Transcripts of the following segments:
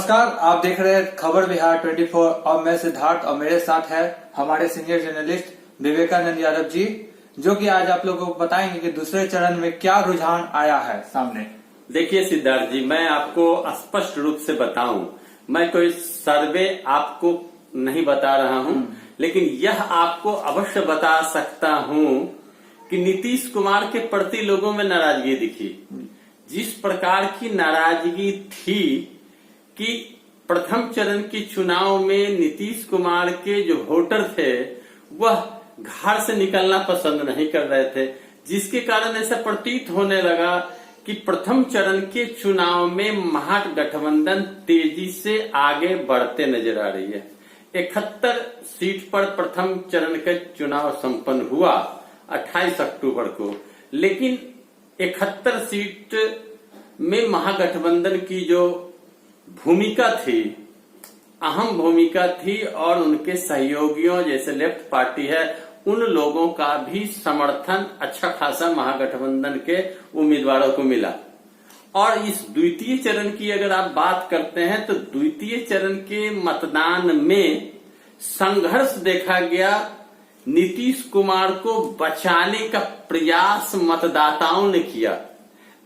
नमस्कार, आप देख रहे हैं खबर बिहार 24 और मैं सिद्धार्थ और मेरे साथ है हमारे सीनियर जर्नलिस्ट विवेकानंद यादव जी, जो कि आज आप लोगों को बताएंगे कि दूसरे चरण में क्या रुझान आया है सामने। देखिए सिद्धार्थ जी, मैं आपको स्पष्ट रूप से बताऊं, मैं कोई सर्वे आपको नहीं बता रहा हूं, लेकिन यह आपको अवश्य बता सकता हूं कि नीतीश कुमार के प्रति लोगों में नाराजगी दिखी। जिस प्रकार की नाराजगी थी कि प्रथम चरण के चुनाव में नीतीश कुमार के जो वोटर थे वह घर से निकलना पसंद नहीं कर रहे थे, जिसके कारण ऐसा प्रतीत होने लगा कि प्रथम चरण के चुनाव में महागठबंधन तेजी से आगे बढ़ते नजर आ रही है। 71 सीट पर प्रथम चरण का चुनाव संपन्न हुआ 28 अक्टूबर को, लेकिन 71 सीट में महागठबंधन की जो भूमिका थी, अहम भूमिका थी, और उनके सहयोगियों जैसे लेफ्ट पार्टी है उन लोगों का भी समर्थन अच्छा खासा महागठबंधन के उम्मीदवारों को मिला। और इस द्वितीय चरण की अगर आप बात करते हैं तो द्वितीय चरण के मतदान में संघर्ष देखा गया। नीतीश कुमार को बचाने का प्रयास मतदाताओं ने किया।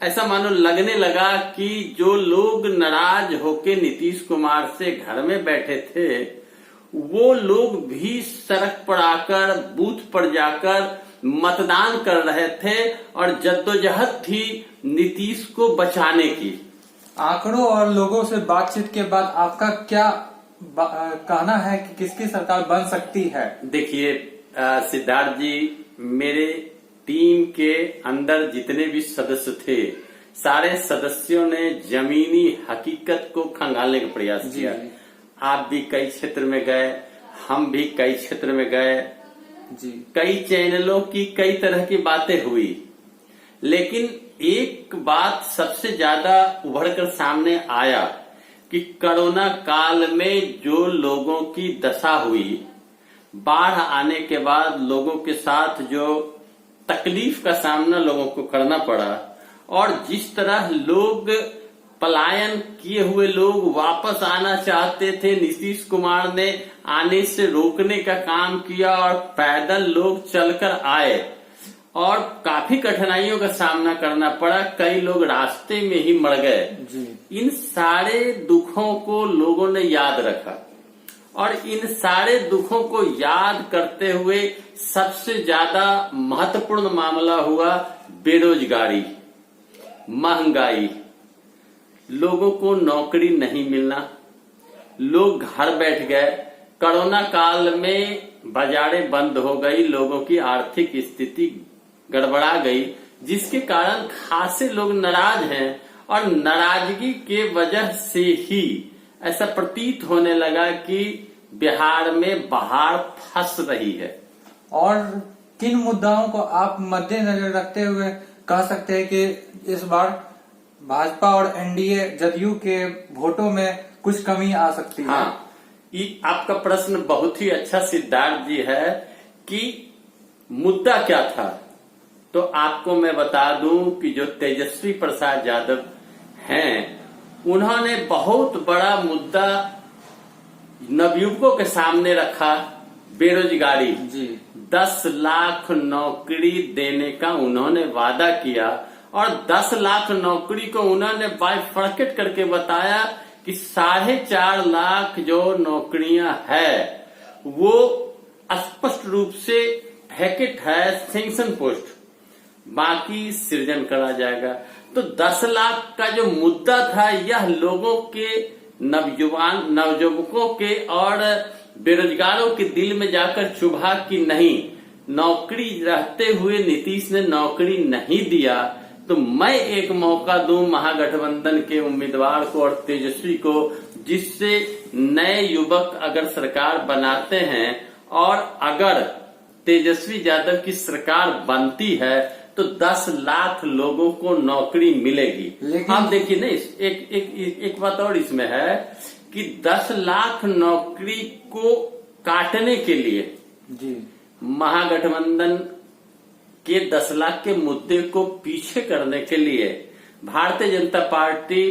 ऐसा मानो लगने लगा कि जो लोग नाराज होके नीतीश कुमार से घर में बैठे थे वो लोग भी सड़क पर आकर बूथ पर जाकर मतदान कर रहे थे और जद्दोजहद थी नीतीश को बचाने की। आंकड़ों और लोगों से बातचीत के बाद आपका क्या कहना है कि किसकी सरकार बन सकती है? देखिए सिद्धार्थ जी, मेरे टीम के अंदर जितने भी सदस्य थे सारे सदस्यों ने जमीनी हकीकत को खंगालने का प्रयास किया। आप भी कई क्षेत्र में गए, हम भी कई क्षेत्र में गए जी। कई चैनलों की कई तरह की बातें हुई, लेकिन एक बात सबसे ज्यादा उभरकर सामने आया कि कोरोना काल में जो लोगों की दशा हुई, बाढ़ आने के बाद लोगों के साथ जो तकलीफ का सामना लोगों को करना पड़ा, और जिस तरह लोग पलायन किए हुए लोग वापस आना चाहते थे, नीतीश कुमार ने आने से रोकने का काम किया और पैदल लोग चलकर आए और काफी कठिनाइयों का सामना करना पड़ा। कई लोग रास्ते में ही मर गए। इन सारे दुखों को लोगों ने याद रखा और इन सारे दुखों को याद करते हुए सबसे ज्यादा महत्वपूर्ण मामला हुआ बेरोजगारी, महंगाई, लोगों को नौकरी नहीं मिलना, लोग घर बैठ गए। कोरोना काल में बाजारें बंद हो गई, लोगों की आर्थिक स्थिति गड़बड़ा गई, जिसके कारण खासे लोग नाराज हैं और नाराजगी के वजह से ही ऐसा प्रतीत होने लगा कि बिहार में बाढ़ फंस रही है। और किन मुद्दाओं को आप मद्देनजर रखते हुए कह सकते हैं कि इस बार भाजपा और एनडीए जदयू के वोटों में कुछ कमी आ सकती है? हाँ, आपका प्रश्न बहुत ही अच्छा सिद्धार्थ जी है कि मुद्दा क्या था। तो आपको मैं बता दूं कि जो तेजस्वी प्रसाद यादव हैं, उन्होंने बहुत बड़ा मुद्दा नवयुवकों के सामने रखा, बेरोजगारी जी। 10 लाख नौकरी देने का उन्होंने वादा किया और 10 लाख नौकरी को उन्होंने बाइफरकेट करके बताया कि 4.5 लाख जो नौकरियां है वो स्पष्ट रूप से वैकेंट है, सैंक्शन पोस्ट, बाकी सृजन करा जाएगा। तो 10 लाख का जो मुद्दा था यह लोगों के नवयुवकों के और बेरोजगारों के दिल में जाकर चुभा कि नहीं, नौकरी रहते हुए नीतीश ने नौकरी नहीं दिया, तो मैं एक मौका दूं महागठबंधन के उम्मीदवार को और तेजस्वी को, जिससे नए युवक अगर सरकार बनाते हैं और अगर तेजस्वी यादव की सरकार बनती है तो 10 लाख लोगों को नौकरी मिलेगी। आप देखिए ना, एक बात और इसमें है कि 10 लाख नौकरी को काटने के लिए जी महागठबंधन के 10 लाख के मुद्दे को पीछे करने के लिए भारतीय जनता पार्टी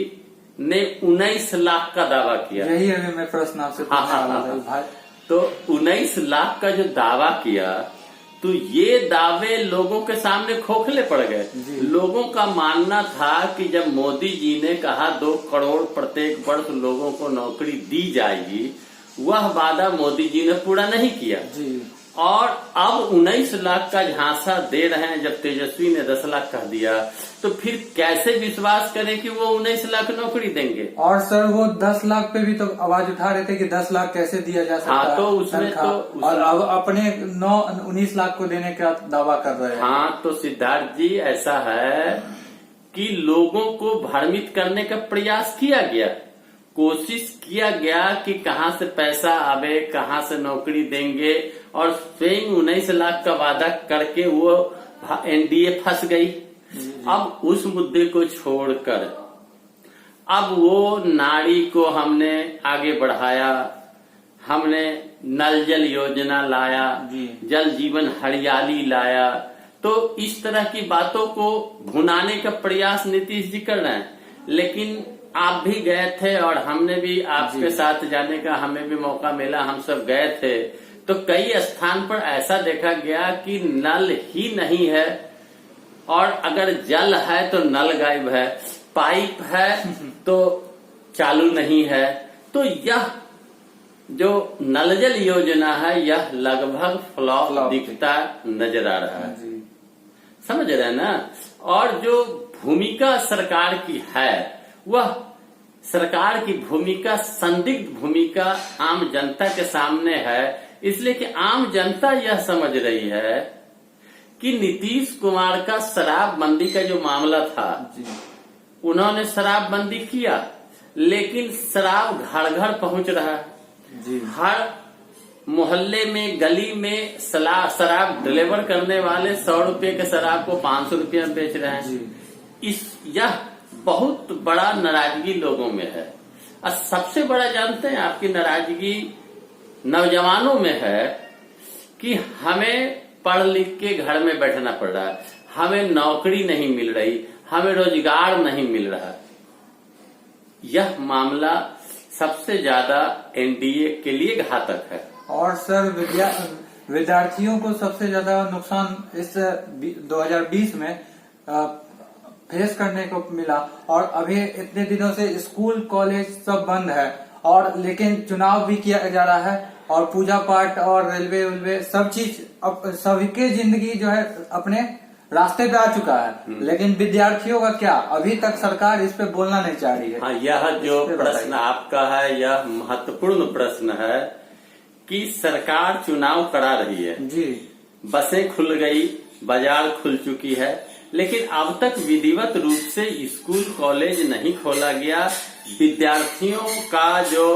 ने 19 लाख का दावा किया। यही अभी मैं प्रश्न आपसे पूछने वाला था भाई। तो 19 लाख का जो दावा किया, तो ये दावे लोगों के सामने खोखले पड़ गए। लोगों का मानना था कि जब मोदी जी ने कहा 2 करोड़ प्रत्येक वर्ष लोगों को नौकरी दी जाएगी, वह वादा मोदी जी ने पूरा नहीं किया जी। और अब 19 लाख का झांसा दे रहे हैं। जब तेजस्वी ने 10 लाख कह दिया, तो फिर कैसे विश्वास करें कि वो 19 लाख नौकरी देंगे। और सर वो 10 लाख पे भी तो आवाज उठा रहे थे कि 10 लाख कैसे दिया जा सकता है। तो उसमें और अब अपने 19 लाख को देने का दावा कर रहे हैं। हाँ, तो सिद्धार्थ जी ऐसा है कि लोगों को भ्रमित करने का प्रयास किया गया, कोशिश किया गया कि कहाँ से पैसा आवे, कहाँ से नौकरी देंगे, और स्वयं 19 लाख का वादा करके वो एनडीए फंस गई। अब उस मुद्दे को छोड़कर अब वो नारी को हमने आगे बढ़ाया, हमने नल जल योजना लाया, जल जीवन हरियाली लाया। तो इस तरह की बातों को भुनाने का प्रयास नीतीश जी कर रहे हैं। लेकिन आप भी गए थे और हमने भी आपके साथ जाने का हमें भी मौका मिला, हम सब गए थे। तो कई स्थान पर ऐसा देखा गया कि नल ही नहीं है, और अगर जल है तो नल गायब है, पाइप है तो चालू नहीं है। तो यह जो नल जल योजना है, यह लगभग फ्लॉप दिखता नजर आ रहा है। समझ रहे हैं ना। और जो भूमिका सरकार की है, वह सरकार की भूमिका संदिग्ध भूमिका आम जनता के सामने है। इसलिए कि आम जनता यह समझ रही है कि नीतीश कुमार का शराबबंदी का जो मामला था, उन्होंने शराबबंदी किया, लेकिन शराब घर घर पहुंच रहा है। हर मोहल्ले में, गली में शराब डिलीवर करने वाले 100 रुपये के शराब को 500 रुपये में बेच रहे हैं। यह बहुत बड़ा नाराजगी लोगों में है। और सबसे बड़ा जानते हैं आपकी नाराजगी नौजवानों में है कि हमें पढ़ लिख के घर में बैठना पड़ रहा है, हमें नौकरी नहीं मिल रही, हमें रोजगार नहीं मिल रहा। यह मामला सबसे ज्यादा एनडीए के लिए घातक है। और सर विद्यार्थियों को सबसे ज्यादा नुकसान इस 2020 में फेस करने को मिला। और अभी इतने दिनों से स्कूल कॉलेज सब बंद है, और लेकिन चुनाव भी किया जा रहा है, और पूजा पाठ और रेलवे सब चीज अब सभी की जिंदगी जो है अपने रास्ते पे आ चुका है। लेकिन विद्यार्थियों का क्या, अभी तक सरकार इस पे बोलना नहीं चाह रही है। हाँ, यह जो प्रश्न आपका है, यह महत्वपूर्ण प्रश्न है कि सरकार चुनाव करा रही है जी, बसें खुल गई, बाजार खुल चुकी है, लेकिन अब तक विधिवत रूप से स्कूल कॉलेज नहीं खोला गया। विद्यार्थियों का जो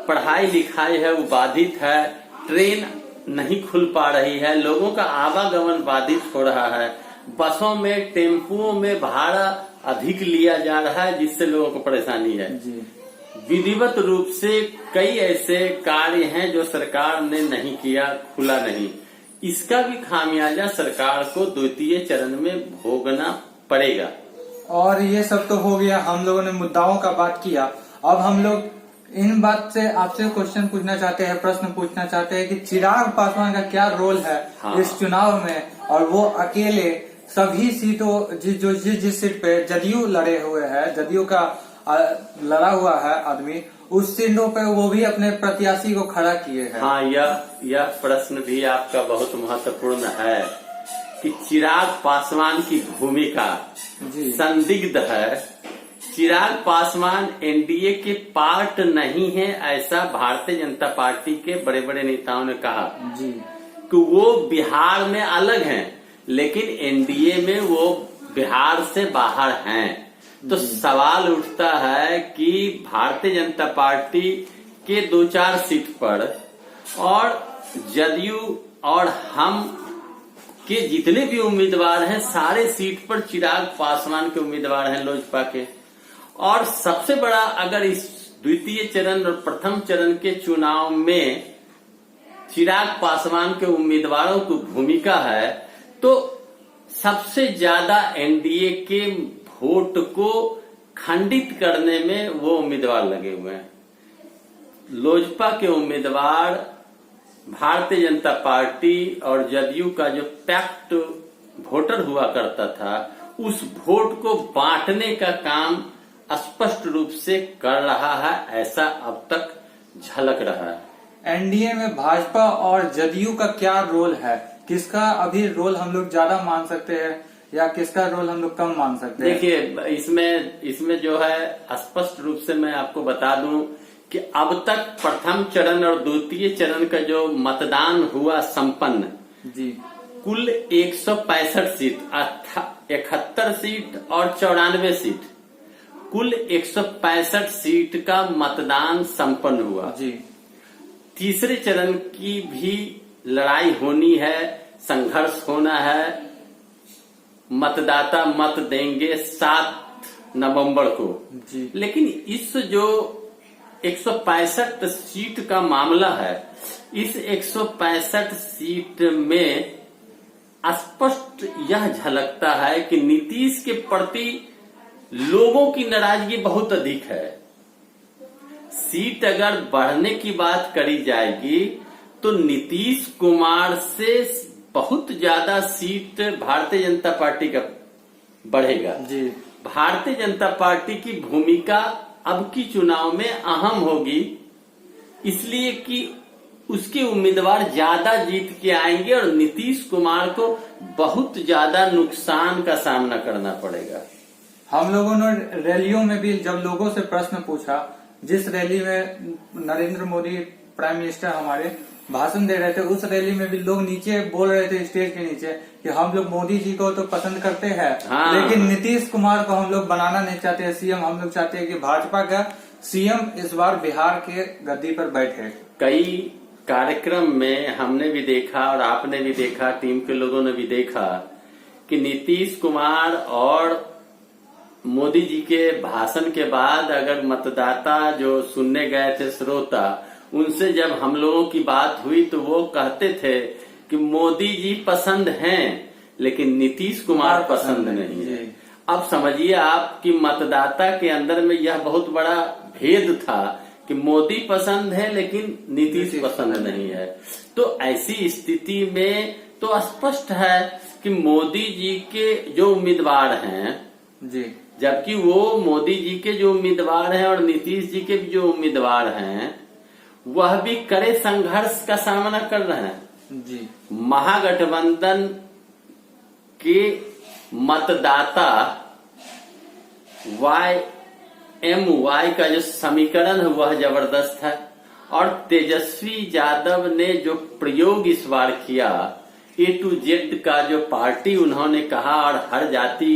पढ़ाई लिखाई है वो बाधित है, ट्रेन नहीं खुल पा रही है, लोगों का आवागमन बाधित हो रहा है, बसों में, टेम्पुओं में भाड़ा अधिक लिया जा रहा है, जिससे लोगों को परेशानी है जी। विधिवत रूप से कई ऐसे कार्य हैं जो सरकार ने नहीं किया, खुला नहीं। इसका भी खामियाजा सरकार को द्वितीय चरण में भोगना पड़ेगा। और ये सब तो हो गया, हम लोगों ने मुद्दाओं का बात किया। अब हम लोग इन बात से आपसे क्वेश्चन पूछना चाहते हैं, प्रश्न पूछना चाहते हैं कि चिराग पासवान का क्या रोल है इस चुनाव में। और वो अकेले सभी सीटों जिस सीट पे जदयू लड़े हुए हैं, जदयू का लड़ा हुआ है आदमी, उस सीटों पे वो भी अपने प्रत्याशी को खड़ा किए हैं। हाँ, यह प्रश्न भी आपका बहुत महत्वपूर्ण है कि चिराग पासवान की भूमिका संदिग्ध है। चिराग पासवान एनडीए के पार्ट नहीं है, ऐसा भारतीय जनता पार्टी के बड़े बड़े नेताओं ने कहा जी, कि वो बिहार में अलग हैं, लेकिन एनडीए में वो बिहार से बाहर हैं। तो सवाल उठता है कि भारतीय जनता पार्टी के 2-4 सीट पर और जदयू और हम के जितने भी उम्मीदवार हैं, सारे सीट पर चिराग पासवान के उम्मीदवार हैं लोजपा के। और सबसे बड़ा अगर इस द्वितीय चरण और प्रथम चरण के चुनाव में चिराग पासवान के उम्मीदवारों की भूमिका है, तो सबसे ज्यादा एनडीए के वोट को खंडित करने में वो उम्मीदवार लगे हुए हैं। लोजपा के उम्मीदवार भारतीय जनता पार्टी और जदयू का जो पैक्ट वोटर हुआ करता था, उस वोट को बांटने का काम स्पष्ट रूप से कर रहा है, ऐसा अब तक झलक रहा है। एनडीए में भाजपा और जदयू का क्या रोल है? किसका अभी रोल हम लोग ज्यादा मान सकते हैं या किसका रोल हम लोग कम मान सकते हैं? देखिए, इसमें जो है स्पष्ट रूप से मैं आपको बता दूं कि अब तक प्रथम चरण और द्वितीय चरण का जो मतदान हुआ संपन्न जी, कुल 165 सीट, 71 सीट और 94 सीट, कुल 165 सीट का मतदान संपन्न हुआ जी। तीसरे चरण की भी लड़ाई होनी है, संघर्ष होना है। मतदाता मत देंगे 7 नवंबर को जी। लेकिन इस जो 165 सीट का मामला है, इस 165 सीट में स्पष्ट यह झलकता है कि नीतीश के प्रति लोगों की नाराजगी बहुत अधिक है। सीट अगर बढ़ने की बात करी जाएगी तो नीतीश कुमार से बहुत ज्यादा सीट भारतीय जनता पार्टी का बढ़ेगा जी। भारतीय जनता पार्टी की भूमिका अब की चुनाव में अहम होगी, इसलिए कि उसके उम्मीदवार ज्यादा जीत के आएंगे और नीतीश कुमार को बहुत ज्यादा नुकसान का सामना करना पड़ेगा। हम लोगों ने रैलियों में भी जब लोगों से प्रश्न पूछा, जिस रैली में नरेंद्र मोदी प्राइम मिनिस्टर हमारे भाषण दे रहे थे, उस रैली में भी लोग नीचे बोल रहे थे स्टेज के नीचे कि हम लोग मोदी जी को तो पसंद करते हैं, लेकिन नीतीश कुमार को हम लोग बनाना नहीं चाहते हैं सीएम। हम लोग चाहते हैं कि भाजपा का सीएम इस बार बिहार के गद्दी पर बैठे। कई कार्यक्रम में हमने भी देखा और आपने भी देखा, टीम के लोगों ने भी देखा कि नीतीश कुमार और मोदी जी के भाषण के बाद अगर मतदाता जो सुनने गए थे, श्रोता, उनसे जब हम लोगों की बात हुई तो वो कहते थे कि मोदी जी पसंद हैं लेकिन नीतीश कुमार पसंद नहीं है। अब समझिए आप कि मतदाता के अंदर में यह बहुत बड़ा भेद था कि मोदी पसंद है लेकिन नीतीश पसंद नहीं है। तो ऐसी स्थिति में तो स्पष्ट है कि मोदी जी के जो उम्मीदवार हैं जी, जबकि वो मोदी जी के जो उम्मीदवार हैं और नीतीश जी के भी जो उम्मीदवार हैं वह भी कड़े संघर्ष का सामना कर रहे हैं जी। महागठबंधन के मतदाता YMY का जो समीकरण है वह जबरदस्त है और तेजस्वी यादव ने जो प्रयोग इस बार किया, A to Z का जो पार्टी उन्होंने कहा और हर जाति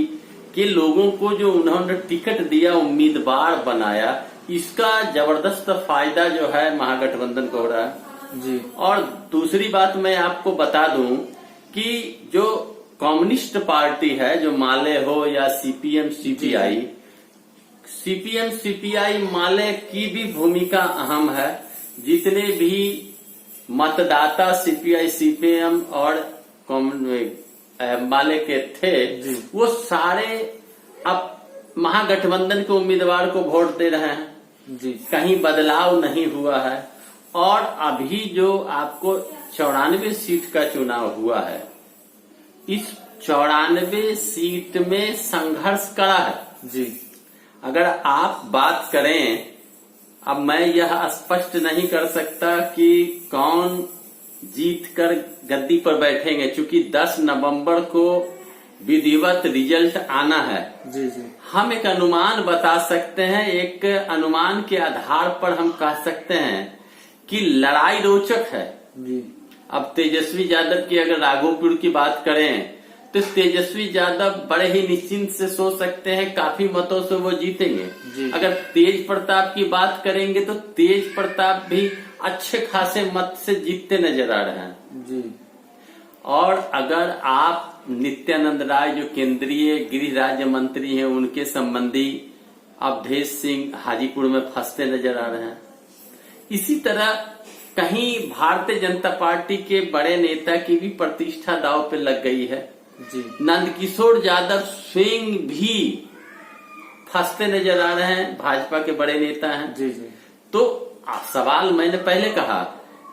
के लोगों को जो उन्होंने टिकट दिया, उम्मीदवार बनाया, इसका जबरदस्त फायदा जो है महागठबंधन को हो रहा है जी। और दूसरी बात मैं आपको बता दूं कि जो कम्युनिस्ट पार्टी है, जो माले हो या सीपीएम सीपीआई माले की भी भूमिका अहम है। जितने भी मतदाता सीपीआई सीपीएम और माले के थे वो सारे अब महागठबंधन के उम्मीदवार को वोट दे रहे हैं जी। कहीं बदलाव नहीं हुआ है और अभी जो आपको 94 सीट का चुनाव हुआ है, इस 94 सीट में संघर्ष कड़ा है जी। अगर आप बात करें, अब मैं यह स्पष्ट नहीं कर सकता कि कौन जीतकर गद्दी पर बैठेंगे, क्योंकि 10 नवंबर को विधिवत रिजल्ट आना है। जी जी। हम एक अनुमान बता सकते हैं, एक अनुमान के आधार पर हम कह सकते हैं कि लड़ाई रोचक है जी। अब तेजस्वी यादव की अगर राघोपुर की बात करें तो तेजस्वी यादव बड़े ही निश्चिंत से सोच सकते हैं काफी मतों से वो जीतेंगे। अगर तेज प्रताप की बात करेंगे तो तेज प्रताप भी अच्छे खासे मत से जीतते नजर आ रहे हैं जी। और अगर आप नित्यानंद राय जो केंद्रीय गृह राज्य मंत्री हैं, उनके संबंधी अवधेश सिंह हाजीपुर में फंसते नजर आ रहे हैं। इसी तरह कहीं भारतीय जनता पार्टी के बड़े नेता की भी प्रतिष्ठा दांव पे लग गई है जी। नंदकिशोर यादव स्वयं भी फंसते नजर आ रहे हैं, भाजपा के बड़े नेता हैं। जी जी। तो सवाल मैंने पहले कहा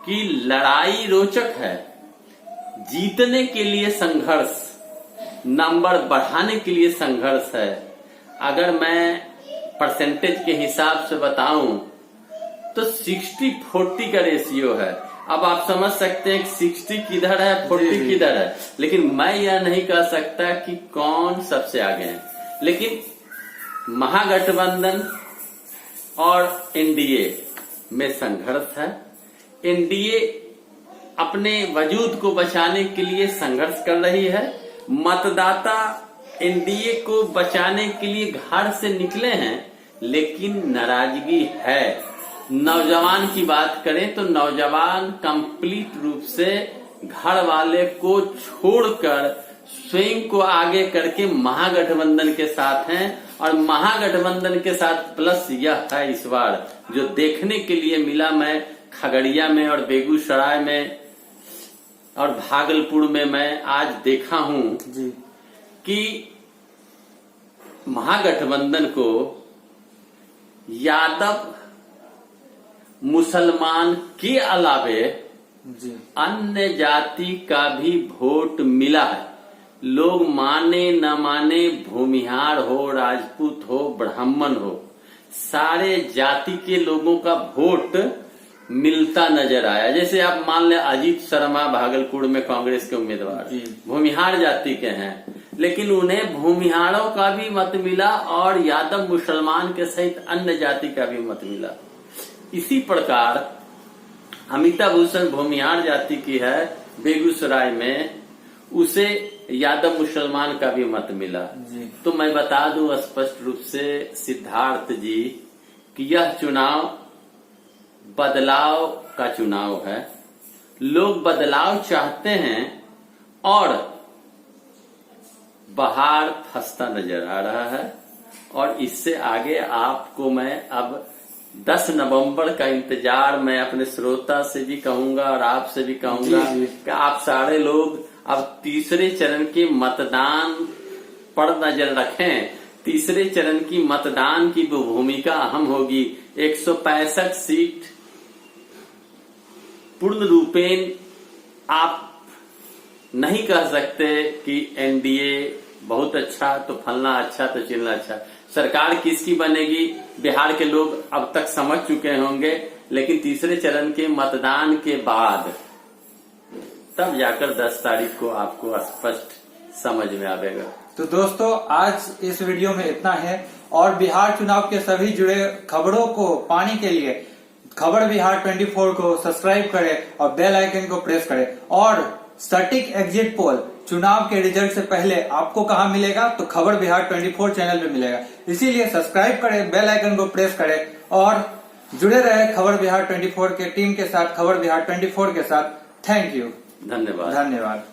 कि लड़ाई रोचक है, जीतने के लिए संघर्ष, नंबर बढ़ाने के लिए संघर्ष है। अगर मैं परसेंटेज के हिसाब से बताऊं तो 60-40 का रेशियो है। अब आप समझ सकते हैं कि 60 किधर है, 40 किधर है, लेकिन मैं यह नहीं कह सकता कि कौन सबसे आगे है। लेकिन महागठबंधन और एनडीए में संघर्ष है। एनडीए अपने वजूद को बचाने के लिए संघर्ष कर रही है। मतदाता एनडीए को बचाने के लिए घर से निकले हैं, लेकिन नाराजगी है। नौजवान की बात करें तो नौजवान कंप्लीट रूप से घर वाले को छोड़कर स्वयं को आगे करके महागठबंधन के साथ हैं। और महागठबंधन के साथ प्लस यह है इस बार जो देखने के लिए मिला, मैं खगड़िया में और बेगूसराय में और भागलपुर में मैं आज देखा हूं जी कि महागठबंधन को यादव मुसलमान के अलावे जी अन्य जाति का भी वोट मिला है। लोग माने न माने, भूमिहार हो, राजपूत हो, ब्राह्मण हो, सारे जाति के लोगों का वोट मिलता नजर आया। जैसे आप मान लें अजीत शर्मा भागलपुर में कांग्रेस के उम्मीदवार भूमिहार जाति के हैं, लेकिन उन्हें भूमिहारों का भी मत मिला और यादव मुसलमान के सहित अन्य जाति का भी मत मिला। इसी प्रकार अमिता भूषण भूमिहार जाति की है बेगूसराय में, उसे यादव मुसलमान का भी मत मिला। तो मैं बता दूं स्पष्ट रूप से सिद्धार्थ जी कि यह चुनाव बदलाव का चुनाव है। लोग बदलाव चाहते हैं और बाहर फंसता नजर आ रहा है। और इससे आगे आपको मैं अब 10 नवंबर का इंतजार मैं अपने श्रोता से भी कहूंगा और आपसे भी कहूंगा कि आप सारे लोग अब तीसरे चरण के मतदान पर नजर रखें। तीसरे चरण की मतदान की भूमिका अहम होगी। 165 सीट पूर्ण रूपेण आप नहीं कह सकते कि एनडीए बहुत अच्छा तो फलना अच्छा तो चिलना अच्छा। सरकार किसकी बनेगी बिहार के लोग अब तक समझ चुके होंगे, लेकिन तीसरे चरण के मतदान के बाद तब जाकर 10 तारीख को आपको स्पष्ट समझ में आएगा। तो दोस्तों आज इस वीडियो में इतना है, और बिहार चुनाव के सभी जुड़े खबरों को पाने के लिए खबर बिहार 24 को सब्सक्राइब करें और बेल आइकन को प्रेस करें। और सटीक एग्जिट पोल चुनाव के रिजल्ट से पहले आपको कहां मिलेगा, तो खबर बिहार 24 चैनल पे मिलेगा। इसीलिए सब्सक्राइब करें, बेल आइकन को प्रेस करें और जुड़े रहे खबर बिहार 24 के टीम के साथ, खबर बिहार 24 के साथ। थैंक यू, धन्यवाद। धन्यवाद।